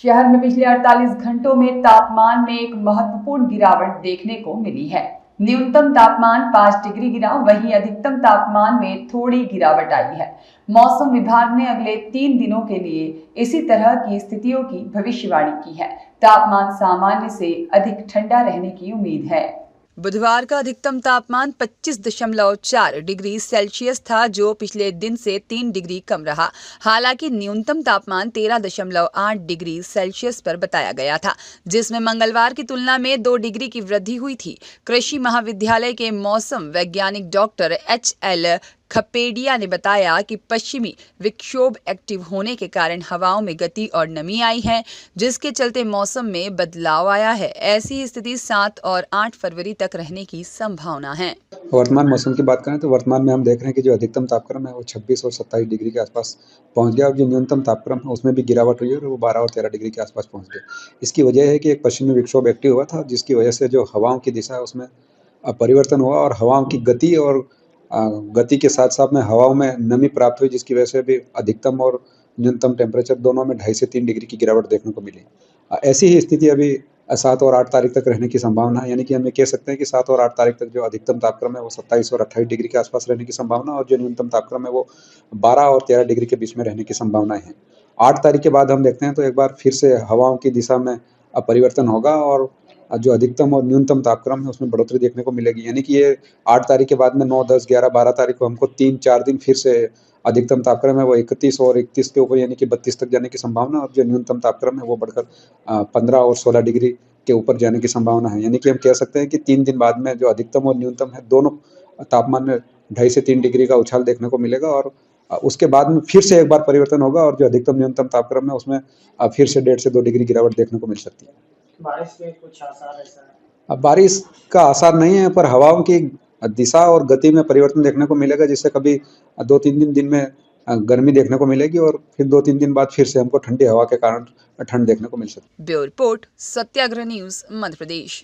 शहर में पिछले 48 घंटों में तापमान में एक महत्वपूर्ण गिरावट देखने को मिली है। न्यूनतम तापमान 5 डिग्री गिरा, वहीं अधिकतम तापमान में थोड़ी गिरावट आई है। मौसम विभाग ने अगले 3 दिनों के लिए इसी तरह की स्थितियों की भविष्यवाणी की है। तापमान सामान्य से अधिक ठंडा रहने की उम्मीद है। बुधवार का अधिकतम तापमान 25.4 डिग्री सेल्सियस था, जो पिछले दिन से 3 डिग्री कम रहा। हालांकि न्यूनतम तापमान 13.8 डिग्री सेल्सियस पर बताया गया था, जिसमें मंगलवार की तुलना में 2 डिग्री की वृद्धि हुई थी। कृषि महाविद्यालय के मौसम वैज्ञानिक डॉक्टर एच.एल. खपेडिया ने बताया कि पश्चिमी विक्षोभ एक्टिव होने के कारण हवाओं में गति और नमी आई है, जिसके चलते मौसम में बदलाव आया है। ऐसी स्थिति 7 और 8 फरवरी तक रहने की संभावना है। वर्तमान मौसम की बात करें तो वर्तमान में हम देख रहे हैं कि जो अधिकतम तापक्रम है वो 26 और 27 डिग्री के आसपास पहुंच गया और जो न्यूनतम तापक्रम है उसमें भी गिरावट हुई है और वो 12 और 13 डिग्री के आसपास पहुंच गया। इसकी वजह है कि एक पश्चिमी विक्षोभ एक्टिव हुआ था, जिसकी वजह से जो हवाओं की दिशा है उसमें परिवर्तन हुआ और हवाओं की गति और गति के साथ साथ में हवाओं में नमी प्राप्त हुई, जिसकी वजह से भी अधिकतम और न्यूनतम टेम्परेचर दोनों में 2.5 से 3 डिग्री की गिरावट देखने को मिली। ऐसी ही स्थिति अभी 7 और 8 तारीख तक रहने की संभावना है, यानी कि हम ये कह सकते हैं कि 7 और 8 तारीख तक जो अधिकतम तापक्रम है वो 27 और 28 डिग्री के आसपास रहने की संभावना और जो न्यूनतम तापक्रम है वो 12 और 13 डिग्री के बीच में रहने की संभावनाएं हैं। 8 तारीख के बाद हम देखते हैं तो एक बार फिर से हवाओं की दिशा में परिवर्तन होगा और जो अधिकतम और न्यूनतम तापक्रम है उसमें बढ़ोतरी देखने को मिलेगी, यानी कि ये 8 तारीख के बाद में 9, 10, 11, 12 तारीख को हमको 3-4 दिन फिर से अधिकतम तापक्रम है वो 31 और 31 के ऊपर यानी कि 32 तक जाने की संभावना और जो न्यूनतम तापक्रम है वो बढ़कर 15 और 16 डिग्री के ऊपर जाने की संभावना है। यानी कि हम कह सकते हैं कि 3 दिन बाद में जो अधिकतम और न्यूनतम है दोनों तापमान में 2.5 से 3 डिग्री का उछाल देखने को मिलेगा और उसके बाद में फिर से एक बार परिवर्तन होगा और जो अधिकतम न्यूनतम तापक्रम है उसमें फिर से 1.5 से 2 डिग्री गिरावट देखने को मिल सकती है। बारिश के कुछ आसार ऐसा है? अब बारिश का आसार नहीं है, पर हवाओं की दिशा और गति में परिवर्तन देखने को मिलेगा, जिससे कभी 2-3 दिन में गर्मी देखने को मिलेगी और फिर 2-3 दिन बाद फिर से हमको ठंडी हवा के कारण ठंड देखने को मिल सकती है। ब्यूरो रिपोर्ट, सत्याग्रह न्यूज, मध्य प्रदेश।